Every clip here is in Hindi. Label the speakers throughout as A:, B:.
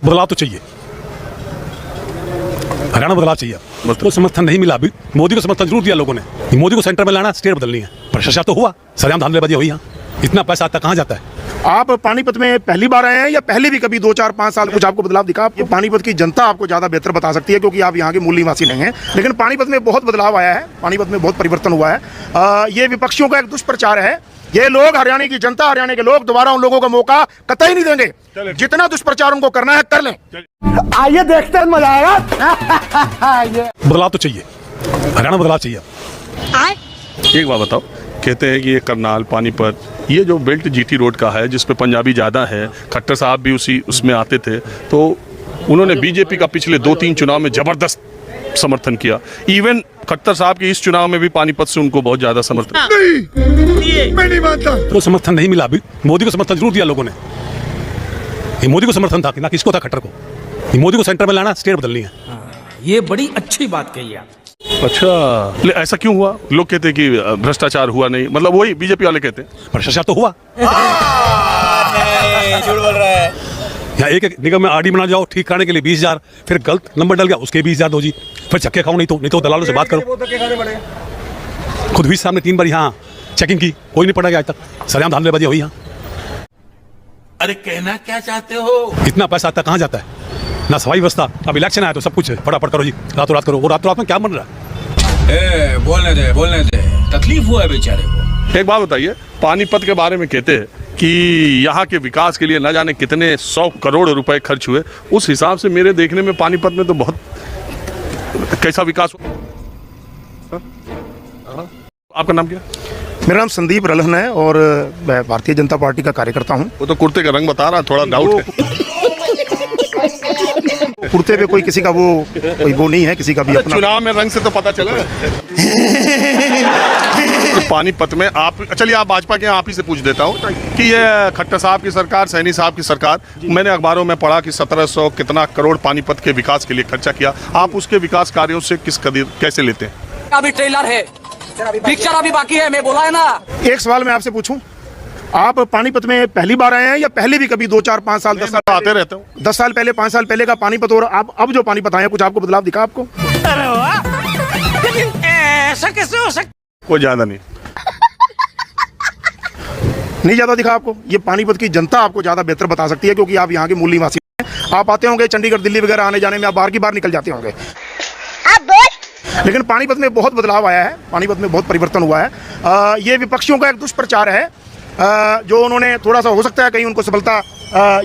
A: बदलाव तो चाहिए, हरियाणा बदलाव चाहिए। तो समर्थन नहीं मिला अभी, मोदी को समर्थन जरूर दिया लोगों ने। मोदी को सेंटर में लाना, स्टेट बदलनी है। भ्रष्टाचार तो हुआ, सरेआम धांधलेबाजी हुई। यहाँ इतना पैसा आता कहाँ जाता है?
B: आप पानीपत में पहली बार आए हैं या पहले भी कभी 2, 4, 5 साल कुछ आपको बदलाव दिखा? ये पानीपत की जनता आपको ज़्यादा बेहतर बता सकती है, क्योंकि आप यहाँ के मूल निवासी नहीं हैं। लेकिन पानीपत में बहुत बदलाव आया है, पानीपत में बहुत परिवर्तन हुआ है। ये विपक्षियों का एक दुष्प्रचार है। ये लोग, हरियाणा की जनता, हरियाणा के लोग दोबारा उन लोगों को मौका कतई नहीं देंगे। जितना दुष्प्रचार उनको करना है कर लें।
C: आइए देखते हैं, मजा आएगा।
A: बदलाव तो चाहिए, हरियाणा बदलाव चाहिए।
D: एक बात बताओ, कहते हैं कि ये करनाल पानीपत ये जो बेल्ट जीटी रोड का है, जिस पे पंजाबी ज़्यादा है, खट्टर साहब भी उसमें आते थे, तो उन्होंने बीजेपी का पिछले 2-3 चुनाव में ज़बरदस्त समर्थन किया। इवन खट्टर साहब के इस चुनाव में भी पानीपत से उनको बहुत ज़्यादा समर्थन।
B: नहीं, मैं नहीं मानता।
A: तो समर्थन नहीं मिला अभी, मोदी को समर्थन जरूर दिया लोगों ने। ये मोदी को समर्थन था कि ना किसको था? खट्टर को। ये मोदी को सेंटर में लाना, स्टेट बदलनी है।
C: ये बड़ी अच्छी बात कही आप।
D: अच्छा, ऐसा क्यों हुआ? लोग कहते हैं कि भ्रष्टाचार हुआ नहीं, मतलब वही बीजेपी वाले कहते हैं।
A: भ्रष्टाचार तो हुआ।
C: झूठ बोल रहा है।
A: यहाँ एक निगम में आरडी बना जाओ, ठीक कराने के लिए 20,000, फिर गलत नंबर डल गया उसके 20,000 दो जी, फिर चक्के खाओ, नहीं तो दलालों से बात करो। खुद भी सामने 3 बार यहाँ चेकिंग की, कोई नहीं पड़ा गया आज तक। सरेआम धांधलेबाजी हुई यहाँ।
E: अरे कहना क्या चाहते हो?
A: इतना पैसा आता कहाँ जाता है? ना सफाई व्यवस्था, अब इलेक्शन आया तो सब कुछ फटाफट करो जी, रातों रात करो। वो रातों रात में क्या बन रहा है?
E: बोलने दे, तकलीफ हुआ है बेचारे को।
D: एक बात बताइए, पानीपत के बारे में कहते हैं कि यहाँ के विकास के लिए न जाने कितने 100 करोड़ रुपए खर्च हुए। उस हिसाब से मेरे देखने में पानीपत में तो बहुत कैसा विकास हुआ। आपका नाम क्या?
B: मेरा नाम संदीप रल्हन है और मैं भारतीय जनता पार्टी का कार्यकर्ता हूँ।
D: वो तो कुर्ते का रंग बता रहा, थोड़ा डाउट है।
B: कुर्ते पे कोई किसी का वो नहीं है, किसी का भी अपना।
D: चुनाव में रंग से तो पता चला। तो पानीपत में आप, चलिए आप भाजपा के, आप ही से पूछ देता हूँ कि ये खट्टर साहब की सरकार, सैनी साहब की सरकार, मैंने अखबारों में पढ़ा कि 1700 कितना करोड़ पानीपत के विकास के लिए खर्चा किया। आप उसके विकास कार्यों से किस कदर कैसे लेते हैं?
F: अभी ट्रेलर है, पिक्चर अभी बाकी है, मैं बोला है ना।
B: एक सवाल मैं आपसे पूछूं, आप पानीपत में पहली बार आए हैं या पहले भी कभी 2, 4, 5 साल 10 साल
D: आते रहते हो?
B: 10 साल पहले, 5 साल पहले का पानीपत और अब जो पानीपत आए, कुछ आपको बदलाव दिखा? आपको
F: ऐसा कैसे हो सकता?
D: कोई ज्यादा नहीं
B: ज्यादा दिखा आपको? ये पानीपत की जनता आपको ज्यादा बेहतर बता सकती है, क्योंकि आप यहाँ के मूल निवासी हैं। आप आते होंगे चंडीगढ़, दिल्ली वगैरह आने जाने में, आप बाहर की बाहर निकल जाते होंगे। लेकिन पानीपत में बहुत बदलाव आया है, पानीपत में बहुत परिवर्तन हुआ है। ये विपक्षियों का एक दुष्प्रचार है, जो उन्होंने थोड़ा सा, हो सकता है कहीं उनको सफलता,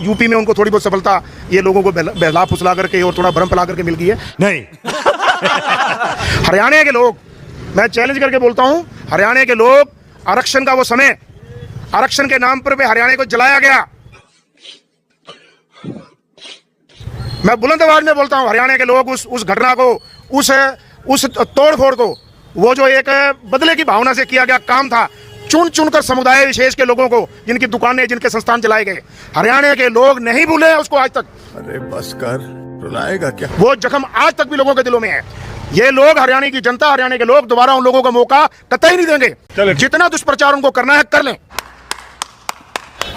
B: यूपी में उनको थोड़ी बहुत सफलता ये लोगों को बहला फुसला करके और थोड़ा भरम फैला करके मिल गई है। नहीं। हरियाणा के लोग, मैं चैलेंज करके बोलता हूं, हरियाणा के लोग, आरक्षण का वो समय, आरक्षण के नाम पर हरियाणा को जलाया गया। मैं बुलंद आवाज में बोलता हूं, हरियाणा के लोग उस घटना को, उस तोड़फोड़ को, वो जो एक बदले की भावना से किया गया काम था, चुन चुनकर समुदाय विशेष के लोगों को, जिनकी दुकानें, जिनके संस्थान चलाए गए, हरियाणा के लोग नहीं भूले हैं उसको आज तक।
G: अरे बस कर, रुलाएगा क्या?
B: वो जख्म आज तक भी लोगों के दिलों में है। ये लोग, हरियाणा की जनता, हरियाणा के लोग दोबारा उन लोगों को मौका कतई नहीं देंगे। जितना दुष्प्रचार उनको करना है कर लें।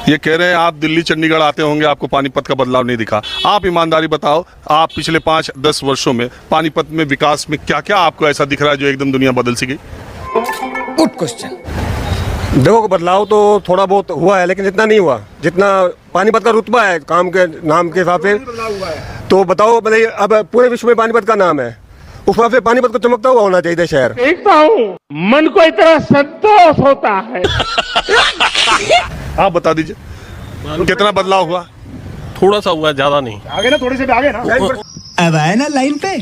D: ये कह रहे हैं आप दिल्ली चंडीगढ़ आते होंगे, आपको पानीपत का बदलाव नहीं दिखा। आप ईमानदारी बताओ, आप पिछले 5-10 वर्षों में पानीपत में विकास में क्या क्या आपको ऐसा दिख रहा है जो एकदम दुनिया बदल सी गई?
F: Good question.
H: देखो, बदलाव तो थोड़ा बहुत हुआ है, लेकिन इतना नहीं हुआ जितना पानीपत का रुतबा है काम के नाम के हिसाब से। तो बताओ, बताइए, अब पूरे विश्व में पानीपत का नाम है, उस वहाँ पे पानीपत को चमकता हुआ होना चाहिए शहर।
C: देखता हूँ, मन को इतना संतोष होता है।
D: आप बता दीजिए कितना बदलाव हुआ?
I: थोड़ा सा हुआ, ज्यादा नहीं।
B: आगे ना, थोड़े से भी आगे ना।
C: अब आए ना लाइन पे।